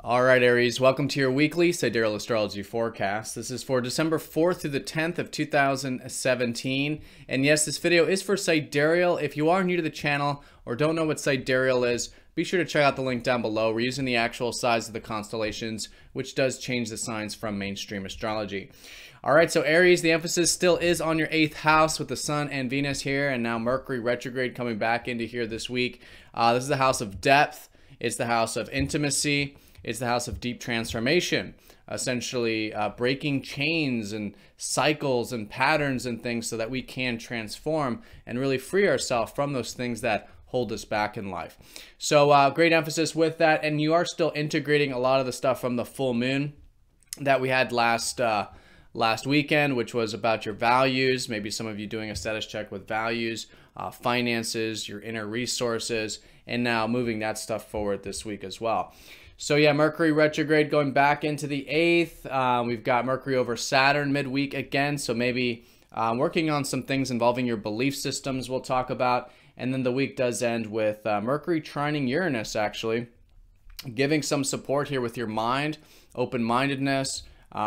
All right, Aries, welcome to your weekly Sidereal Astrology forecast. This is for December 4th through the 10th of 2017. And yes, this video is for Sidereal. If you are new to the channel or don't know what Sidereal is, be sure to check out the link down below. We're using the actual size of the constellations, which does change the signs from mainstream astrology. All right, so Aries, the emphasis still is on your 8th house with the Sun and Venus here, and now Mercury retrograde coming back into here this week. This is the house of depth. It's the house of intimacy. It's the house of deep transformation, essentially breaking chains and cycles and patterns and things so that we can transform and really free ourselves from those things that hold us back in life. So great emphasis with that. And you are still integrating a lot of the stuff from the full moon that we had last weekend, which was about your values. Maybe some of you doing a status check with values, finances, your inner resources, and now moving that stuff forward this week as well. So yeah, Mercury retrograde going back into the 8th. We've got Mercury over Saturn midweek again. So maybe working on some things involving your belief systems we'll talk about. And then the week does end with Mercury trining Uranus, actually. Giving some support here with your mind, open-mindedness,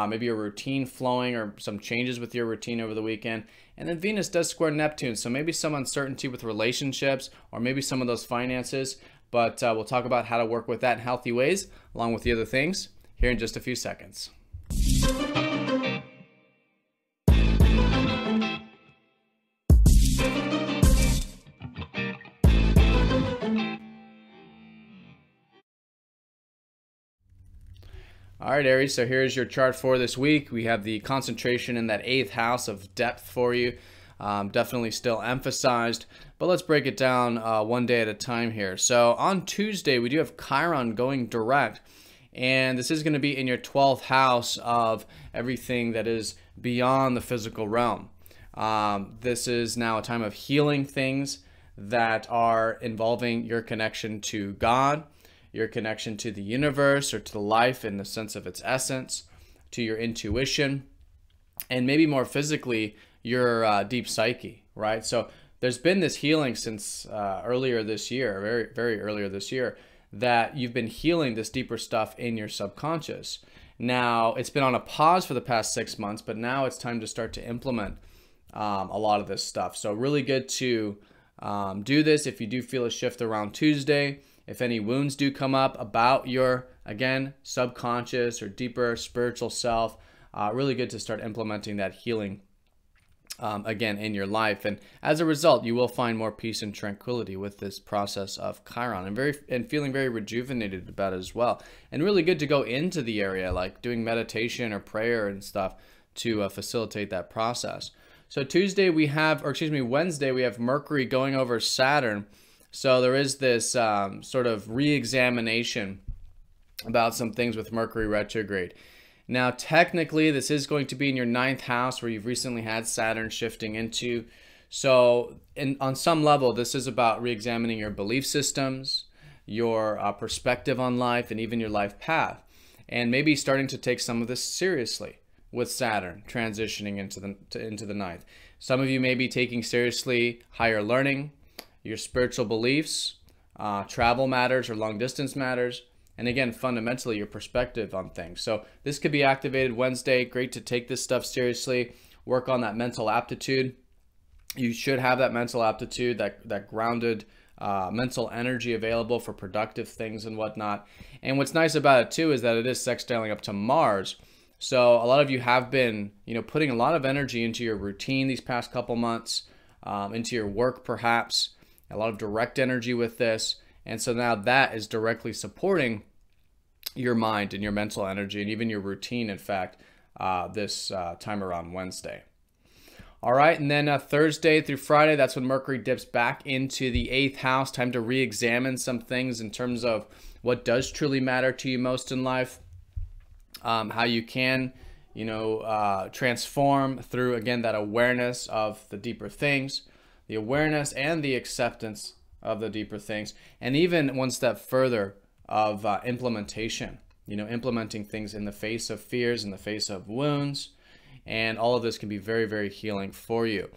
maybe a routine flowing or some changes with your routine over the weekend. And then Venus does square Neptune. So maybe some uncertainty with relationships or maybe some of those finances. But we'll talk about how to work with that in healthy ways, along with the other things, here in just a few seconds. All right, Aries, so here's your chart for this week. We have the concentration in that 8th house of depth for you. Definitely still emphasized, but let's break it down one day at a time here. So on Tuesday, we do have Chiron going direct, and this is going to be in your 12th house of everything that is beyond the physical realm. This is now a time of healing things that are involving your connection to God, your connection to the universe or to life in the sense of its essence, to your intuition, and maybe more physically, your deep psyche, right? So there's been this healing since earlier this year, very earlier this year, that you've been healing this deeper stuff in your subconscious. Now, it's been on a pause for the past 6 months, but now it's time to start to implement a lot of this stuff. So really good to do this if you do feel a shift around Tuesday. If any wounds do come up about your, again, subconscious or deeper spiritual self, really good to start implementing that healing again in your life, and as a result you will find more peace and tranquility with this process of Chiron, and feeling very rejuvenated about it as well, and really good to go into the area like doing meditation or prayer and stuff to facilitate that process. So Wednesday we have Mercury going over Saturn, so there is this sort of re-examination about some things with Mercury retrograde. Now, technically, this is going to be in your 9th house where you've recently had Saturn shifting into. So on some level, this is about re-examining your belief systems, your perspective on life, and even your life path. And maybe starting to take some of this seriously with Saturn transitioning into the 9th. Some of you may be taking seriously higher learning, your spiritual beliefs, travel matters or long distance matters. And again, fundamentally, your perspective on things. So this could be activated Wednesday. Great to take this stuff seriously. Work on that mental aptitude. You should have that mental aptitude, that grounded mental energy available for productive things and whatnot. And what's nice about it too is that it is sextiling up to Mars. So a lot of you have been, putting a lot of energy into your routine these past couple months, into your work perhaps. A lot of direct energy with this. And so now that is directly supporting your mind and your mental energy and even your routine, in fact, this time around Wednesday. All right, and then Thursday through Friday, that's when Mercury dips back into the 8th house. Time to re-examine some things in terms of what does truly matter to you most in life, how you can, transform through, again, that awareness of the deeper things, the awareness and the acceptance of the deeper things, and even one step further of implementation, implementing things in the face of fears, in the face of wounds, and all of this can be very, very healing for you.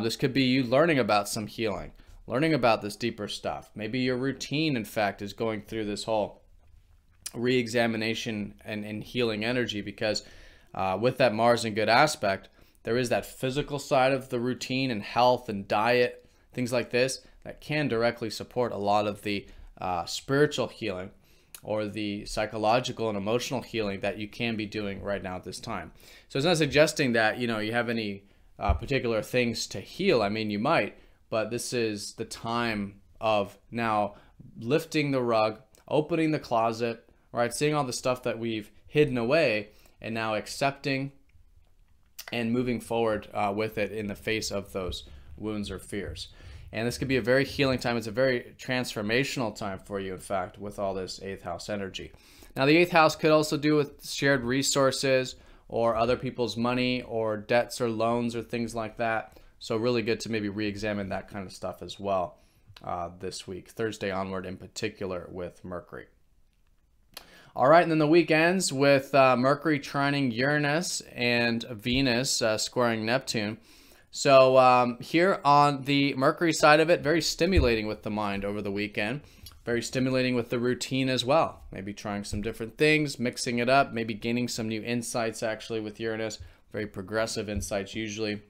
This could be you learning about some healing, learning about this deeper stuff. Maybe your routine, in fact, is going through this whole re-examination and healing energy, because with that Mars in good aspect, there is that physical side of the routine and health and diet, things like this, that can directly support a lot of the spiritual healing or the psychological and emotional healing that you can be doing right now at this time. So it's not suggesting that, you know, you have any particular things to heal. I mean, you might, but this is the time of now lifting the rug, opening the closet, right? Seeing all the stuff that we've hidden away and now accepting and moving forward with it in the face of those wounds or fears. And this could be a very healing time. It's a very transformational time for you, in fact, with all this 8th house energy. Now, the 8th house could also do with shared resources or other people's money or debts or loans or things like that. So really good to maybe re-examine that kind of stuff as well this week, Thursday onward in particular with Mercury. All right, and then the week ends with Mercury trining Uranus and Venus squaring Neptune. So here on the Mercury side of it, very stimulating with the mind over the weekend. Very stimulating with the routine as well. Maybe trying some different things, mixing it up, maybe gaining some new insights actually with Uranus. Very progressive insights usually.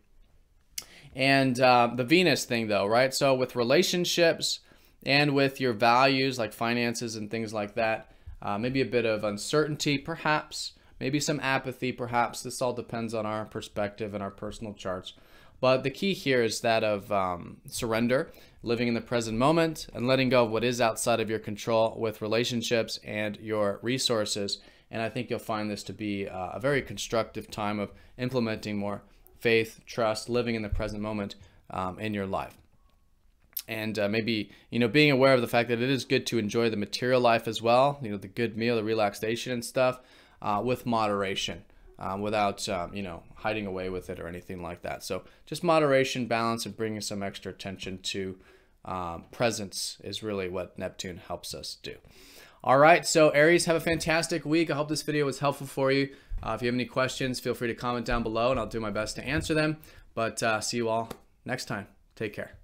And the Venus thing though, right? So with relationships and with your values like finances and things like that, maybe a bit of uncertainty perhaps, maybe some apathy perhaps. This all depends on our perspective and our personal charts. But the key here is that of surrender, living in the present moment, and letting go of what is outside of your control with relationships and your resources. And I think you'll find this to be a very constructive time of implementing more faith, trust, living in the present moment in your life. And maybe, you know, being aware of the fact that it is good to enjoy the material life as well, you know, the good meal, the relaxation and stuff with moderation. Without, you know, hiding away with it or anything like that. So just moderation, balance, and bringing some extra attention to presence is really what Neptune helps us do. All right, so Aries, have a fantastic week. I hope this video was helpful for you. If you have any questions, feel free to comment down below, and I'll do my best to answer them. But see you all next time. Take care.